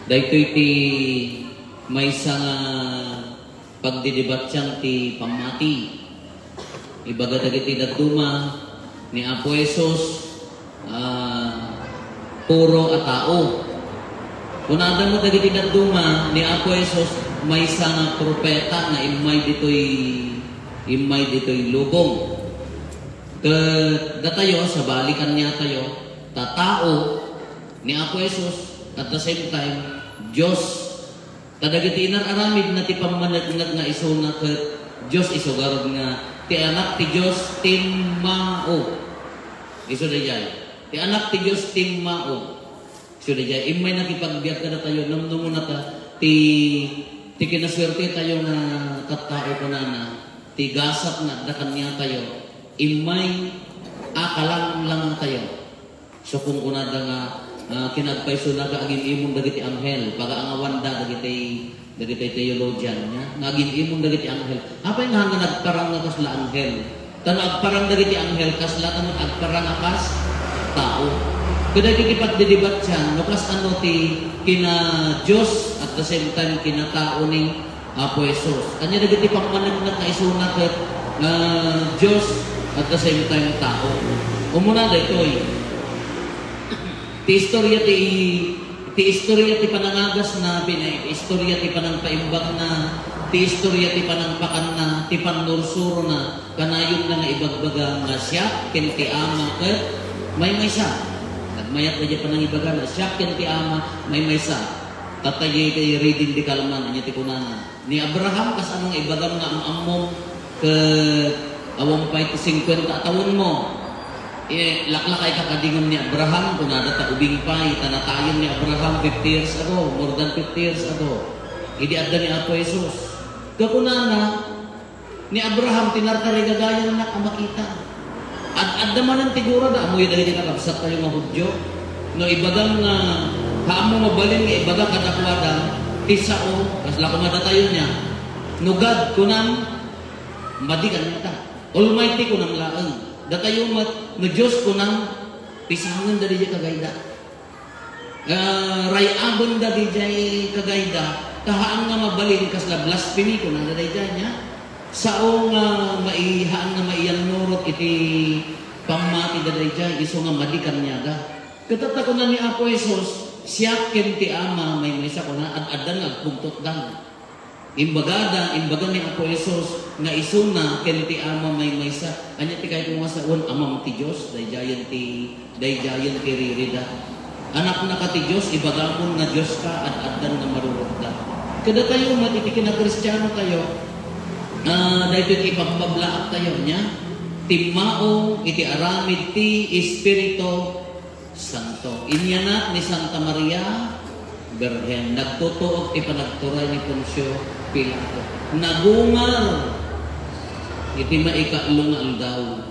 Daytoy ti may isang pagdidebat siyang ti pamati. Ibaga dagiti daduma ni Apo Jesus puro a tao. Kung nada mo dagiti daduma ni Apo Jesus may isang propeta na imay ditoy lubong. Datayo sa balikan niya tayo tatao ni Apo Jesus at the same time Diyos. Tadagiti inararamid na ti pamanagnak nga iso na Diyos isugarod nga ti anak ti Diyos timmao. Iso da jay. Ti anak ti Diyos timmao. Iso da jay. Imay nakipagbiyak ka na tayo. Namno mo na ta. Ti kinaswerte tayo nga katao ko na ti gasap na dakan niya tayo. Imay akalang lang tayo. So kung kunada nga kinagpaiso na kaagin imong dagiti anghel. Pag-aangawanda dagiti theologian niya. Ngagin imong dagiti anghel. Apay nga nga nagparang nga kasla anghel. Tan agparang dagiti anghel kasla tan agparang akas tao. Kada kikipagdidebat siya, no kas ano ti kina Dios at the same time kina tao ni Apo Jesus. Kanya dagiti pangmanagnak na isuna ket Dios at the same time tao. Umuna daytoy. Ti istorya ti panangagas na ti istorya ti panangpaimbag na ti istorya ti panangpakan na ti pannursuro na kanayon na nga ibagbaga nga siya ken ti ama ket may maysa nagmayat na di panangibaga na siya ken ti ama may maysa tatay kay reading di kalman anya ti kunana ni Abraham kas anong ibagam nga amom ket awang pay ti 50 taon mo laklakay kakadingon ni Abraham kung nadata ubing pa itanatayon ni Abraham 50 years ago, more than 50 years ago. Idi adda ni Apo Jesus. Kakunana ni Abraham tinarkarigagayan na kamakita. Adda man ang tigura da amoy dali nakabsat tayo mga Hudyo. No ibagang haamo mabalin nga ibagang kadakwada tisao kas lako madatayon niya. No God kunang madikan niya ta. Almighty kunang laeng. Datayo mat no Diyos ko nang pisangan dari jay kagayda. Rayabon dari jay kagayda. Kahaan nga mabalin kasla blasphemy ko na dari jay niya. Sao nga maihaan nga maiyan nurot iti pamati dari jay. Iso nga madikan niya ga. Katata ko na ni Apo Jesus, siya ken ti ama may maysa ko na ad-adan nagpuntot dan. Imbaga ni Apo Jesus nga isuna ken ti ama may maysa anya ti kay nga saon amam ti Dios dayjayan ti ririda anak na ka ti Dios ibagamon nga Dios ka at addan nga marurot ka kada tayo iti kina-Kristiyano tayo daytoy ti pagbablaak tayo nya timmao iti aramid ti Espiritu Santo inyana ni Santa Maria Berhen nagtutuok ti panagturay ni Poncio Pilato. Nagungar iti maikalong nga aldaw.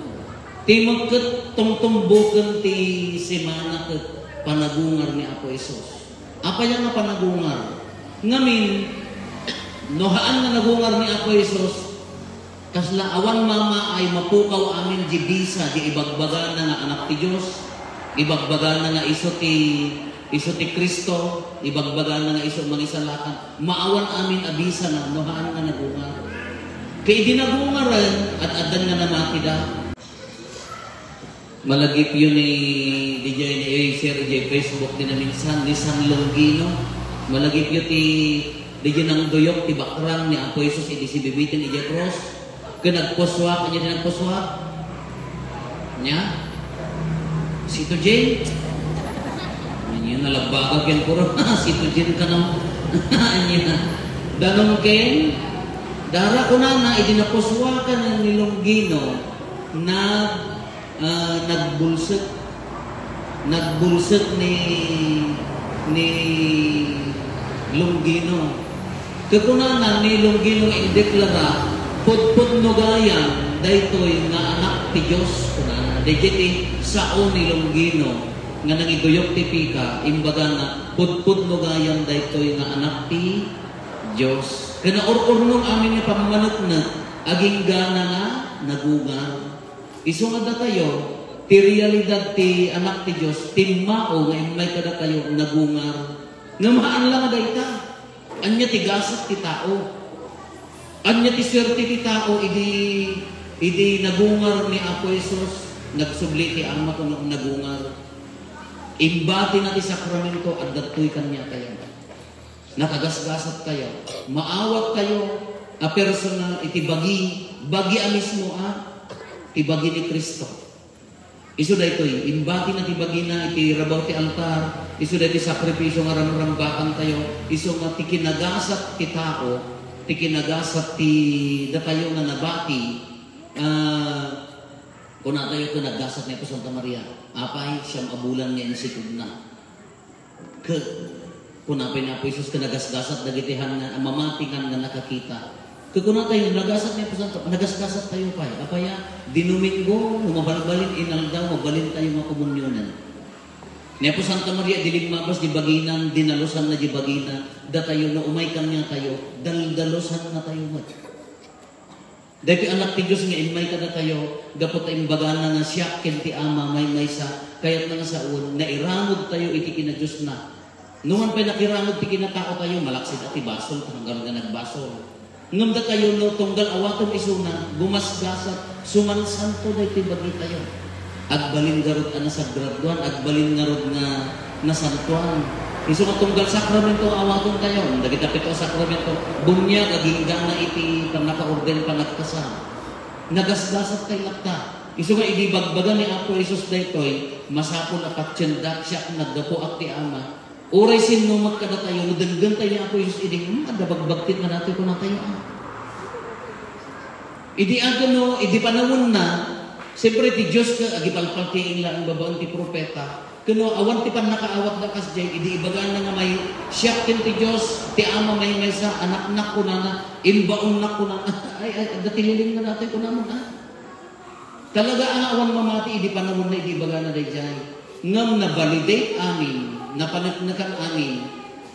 Ti magket tungtumbuken ti semana ket panagungar ni Apo Jesus. Apa yang nga panagungar? Ngamin nohaan nga nagungar ni Apo Jesus kasla awan mama ay mapukaw amin di bisa di ibagbaga na nga anak ti Dios. Ibagbaga na nga iso ti Kristo, ibagbaga na nga iso mangisalakan, maawan amin abisa na, nohaan nga nagungar. Kaya dinagungaran at adan nga namakida. Malagip yun ni DJ ni Sir J. Facebook din na minsan, ni San Longino. Malagip yun DJ ng doyok, ti bakrang ni Apo Jesus, iti si bibitin, iti cross. Kaya nagposwak, kanya din nagposwak. Nya? Sito J. Yan nalabagag yan puro. Sito J ka na. Danong ken, dara ko na idinaposwakan ni Longino na nagbulset ni Longino. Kakunanan ni Longino indeklara pudpud nugayan daytoy nga anak ti Dios kunana dayjeti sao ni Longino nga nangiduyok ti pika imbaga na pudpud nugayan daytoy nga anak ti Dios. Kana or-ornong amin nga pamamanutnat aging gana nga nagungar. Isu nga datayo ti realidad ti anak ti Dios timmao nga imay kada tayo nagungar. Namaan lang dayta. Anya ti gasat ti tao. Anya ti swerte ti tao, idi nagungar ni Apo Jesus, nagsubli ti Ama kung nagungar. Imbati na ti sakramento at datoy kanya kayo. Nakagasgasat kayo. Maawat kayo. A personal, iti bagi mismo ibagi ni Kristo. Isu da ito'y, imbati na ti bagi na, iti rabaw ti altar, isu da ti sakripisyo nga ramrambakan tayo, isu nga ti kinagasat ti tao, ti kinagasat ti datayo nga nabati, kung na tayo nagasat na ito Santa Maria, apay siyang abulan niya insikog na. Kung na po Isus kanagasgasat, dagitihan nga, mamatingan nga nakakita. Kung tayo, nagasat niya po sa nagasgasat tayo pa. Apaya, dinumingo, mabalbalin inaldaw, mabalin tayo mga komunyonan. Niya po Santa Maria, diligmabas, di baginan, dinalusan na di bagina, datayo na umay kanya tayo, daldalusan na tayo mo. Dahil anak ti Diyos nga, imay ka na tayo, gapot tayong bagana na siya, kenti Ama, may sa, kaya't nga sa uwan, nairangod tayo, iti kina Diyos na. Noon pa nakirangod, ti kinatao tayo, malaksid at ibasol, hanggang nga nagbasol. Ngamda kayo no tunggal awaton isuna, gumasgasat, sumansanto na itibagi tayo. Agbalin garod na sa graduan, agbalin garod na nasantuan. Isu nga tunggal sakramento awaton tayo. Dagita pito sakramento, bunya, kaginggang na iti, pang naka-orden panagkasa. Nagasgasat tayo lakta. Isu nga idibagbagan ni Apo Jesus daytoy, masapol apat tsendak siya nagdapo ak ti Ama. Oray sino magkada tayo, nadaggan tayo ni Apo Jesus, adabagbagtit na natin kung na tayo. Idi agano, idi panawon na, siyempre ti Diyos ka, agipalpaltiin lang ang babaon ti propeta, kano awan ti pan nakaawat na kasjay, idi ibagaan na nga may siyakin ti Diyos, ti Ama may sa anak-nak ko na inbaon na ko na, ay, datililing na natin ko naman, Talaga ang awan mamati, idi panawon na, idi ibagaan na dayjay. Ngam na validate amin, napanatnakan amin,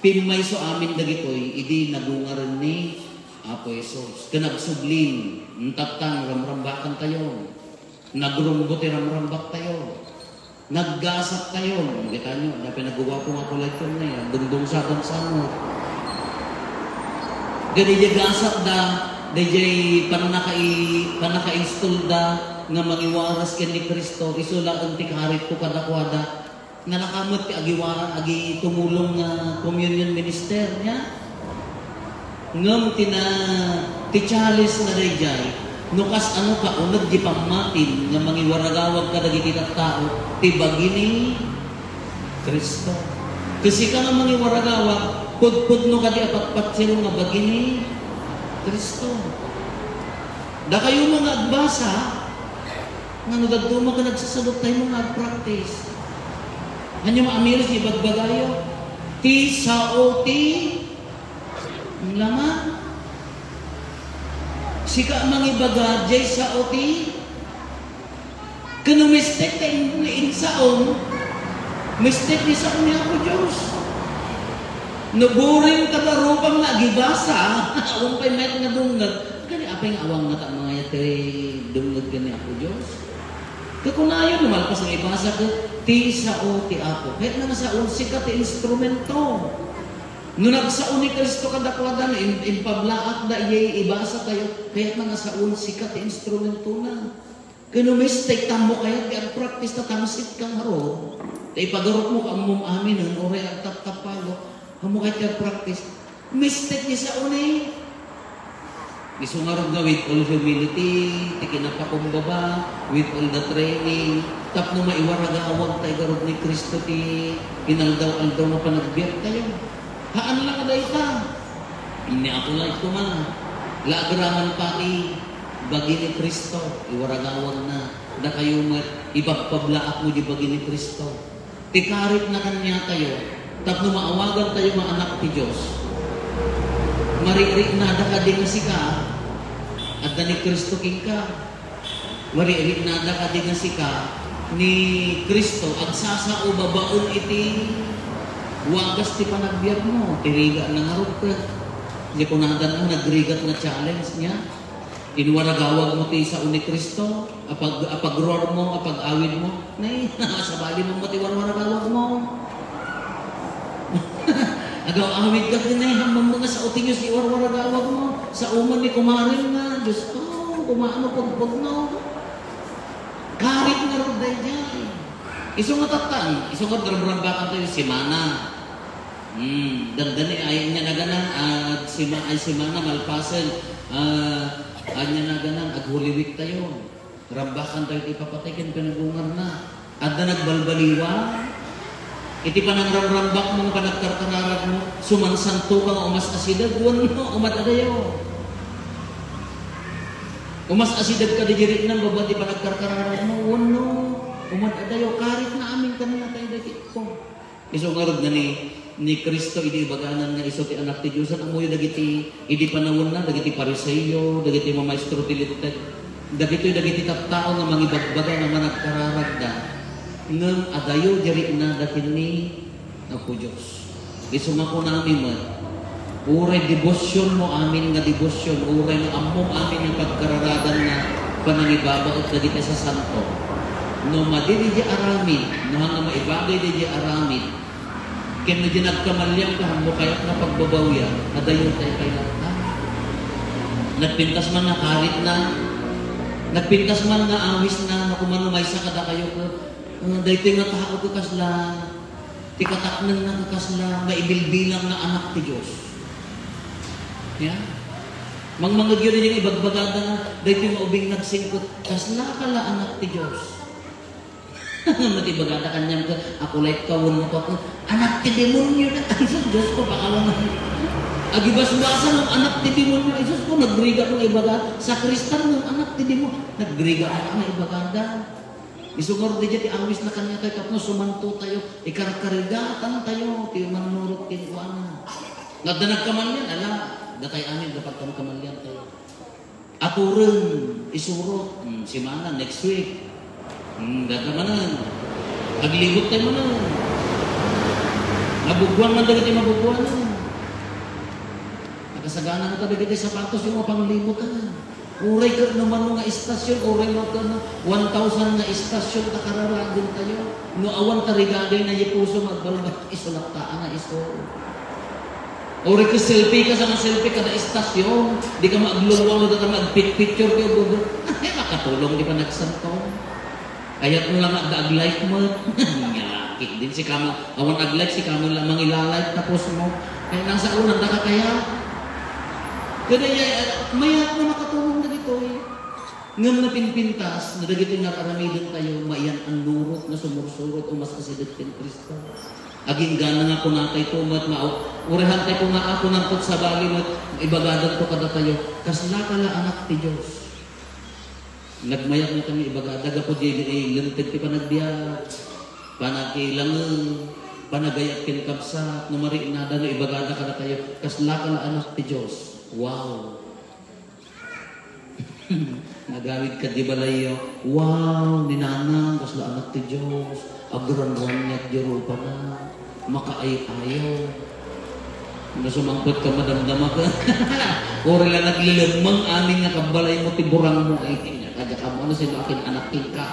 pimay so amin dagitoy, idi nagungaran ni Apo Jesus. Kanagsubling, ntatang ramrambakan tayo, nagrumbuti ramrambak tayo, naggasat tayo. Kita nyo, na pinagawa ko nga kolektor na yan, dungdung sa mo. Ganyan gasat da, dayjay panaka-install da, nga mangiwaras ken ni Kristo, isula ang tikarit ko kadakwada, na nakamot ti agiwara, agi tumulong na communion minister niya. Ngam ti chalice na dayjay, nukas ano ka, unag di pamatin, nga mangiwaragawag ka dagiti tao, ti bagi ni Kristo. Kasi ka nga mangiwaragawag, pud-pud no ka di apat-patsiro nga bagi ni Kristo. Da kayo mga agbasa, nga nagduma ka nagsasalot tayo mga practice. Hanya maamiris ibagbagayo, ti sao ti ang laman. Sika mangibaga, jay sao ti kano mistake tayo ni insaon, mistake ni saon niya ako Diyos. Naburing katarupang na agibasa, awang pa'y met nga dungag, kani apay nga awang nga ta mga yatay dungag gani ako Diyos. Kakunayon naman pas ang ibasa ko, ti sao ti Apo. Kahit na saon, sika ti instrumento. Nung nagsaon ni Kristo kadakwadan, impablaak da iyay ibasa tayo, kahit na saon, sika ti instrumento na. Kano mistake tamo kaya, di ang practice na tamsit kang haro. Di pagarot mo kang amin, ang oray ang tap-tapago, hamo kaya ti ang practice. Mistake niya saon eh. Isungarog na with all humility, tikinapakumbaba, with all the training, tapno maiwaragawag tayo garog ni Kristo ti inaldaw-aldaw na panagbiyak tayo. Haan lang aday ta. Ini ako lang ito man. Laagraman pati, bagi ni Kristo, iwaragawag na. Da kayo ibagpablaak mo di bagi ni Kristo. Tikarit na kanya tayo, tapno maawagan tayo mga anak ti Diyos. Maririk na da ka din sika, at da ni Kristo king ka. Maririk na da ka din sika, ni Kristo, at sasao babaon iti wagas ti panagbiag mo, tiriga na nga ka. Di ko nadan ang nagrigat na challenge niya. Inwaragawag mo ti sa ni Kristo, apag-roar mo, apag-awid mo, nay, sabali mo matiwaragawag mo. Nag-awit ka din eh, hanggang mga sa uting yung iwarwaragawag mo. Sa uman ni kumarin na, Diyos ko, kumaano pagpag no. Karit nga rin dahil dyan. Iso nga tatang, iso nga darambakan tayo si Mana. Dandani ay niya na ganan at si Mana malpasan. Anya na ganan, aghuliwik tayo. Rambakan tayo ipapatikin, pinagungar na. At na nagbalbaliwa. Iti pa nang ramrambak mo, panagkarkararag mo, sumansanto ka nga umas asidag, wano, umadadayo. Umas asidag ka dijirik ng babati pa nagkarkararag mo, wano, umadadayo. Karit na amin kanina tayo dagit ko. Iso nga na ni Kristo, idi baganan nga iso ti anak ti Diyos. Ang mo yung dagiti, idi panawon na, dagiti pariseyo, dagiti mamaestro tilitag, dagiti taptao nga mangibagbaga nga managkararagda. Ngam adayo jari na datin ni ako Diyos. Isuma ko namin man, uray debosyon mo amin nga debosyon, uray na among amin yung pagkararadan na panangibabaot dagiti sa santo. No madiri di aramid, no nga maibagay di aramid, kaya na di nagkamalyang ka, mo kaya't na pagbabawya, adayo tayo kayo na. Nagpintas man na karit na, nagpintas man na awis na, nakumanumay sa kada kayo ko, dahil nga tao ko kasla, tikataknan na kasla, maibilbilang na anak ti Diyos. Yeah? Mga gyuri yung ibagbagada na, dahil maubing nagsingkot, kasla kala anak ti Diyos. Matibagada kanyang ka, ako like kawon mo ko, anak ti demonyo na, ay sa Diyos ko, pakalang agibas-basan ng anak ti demonyo, ay Diyos ko, nagriga ko ibagada, sa Kristan ng anak ti demonyo, nagriga ko na ibagada. Isungor di dyan, awis na kanya tayo, kapno sumanto tayo, ikarkarigatan tayo, tiyo manurot kinuana. Nagdanag kaman yan, ala, datay amin, dapat kami kamalyan tayo. Aturen, isurot, si Mana, next week. Data manan, aglibot tayo manan. Mabugwan man dagiti mabugwan. Nakasagana na tayo dagiti sapatos yung mga panglibutan. Uray ka naman nga istasyon, uray mo ka na 1,000 na istasyon takararagin tayo. No awan tarigagay na yipuso magbalbat isulaktaan na iso. Uray ka selfie ka sa mga selfie kada istasyon. Di ka maglulwang na ka mag-picture ka bugo. Ay makatulong di pa nagsanto. Ayat mo lang ag-like mo. Ngalakit din si Kamo. Awan ag-like si Kamo lang mangilalike tapos mo. Kaya nang sa unang nakakaya. Kaya mayat na makatulong na dito eh. Ngam na pinpintas, na dagito yung nakaramidin tayo, mayan ang lurot na sumursurot o mas kasidat kin Kristo. Aging gana nga po natay tumat, urahan tayo po nga ako ng pot sa balim at ibagadan ko kada tayo. Kasla kala anak ti Diyos. Nagmayat na kami ibagada, po di lintig ti panagbiyak, panakilangan, panagayat kin kapsat, numari na dano ibagada kada tayo. Kasla kala anak ti Diyos. Wow! Nagawid ka di balayo. Wow! Ninanang, kasla anak ti Diyos. Agran-ran niya't diro pa na. Makaay-ayaw. Nasumangkot ka, madamdama ka. Uri lang naglilamang amin nga kabalay mo, tiburang mo. Ay, kaya ka mo, ano sila akin, anak ka.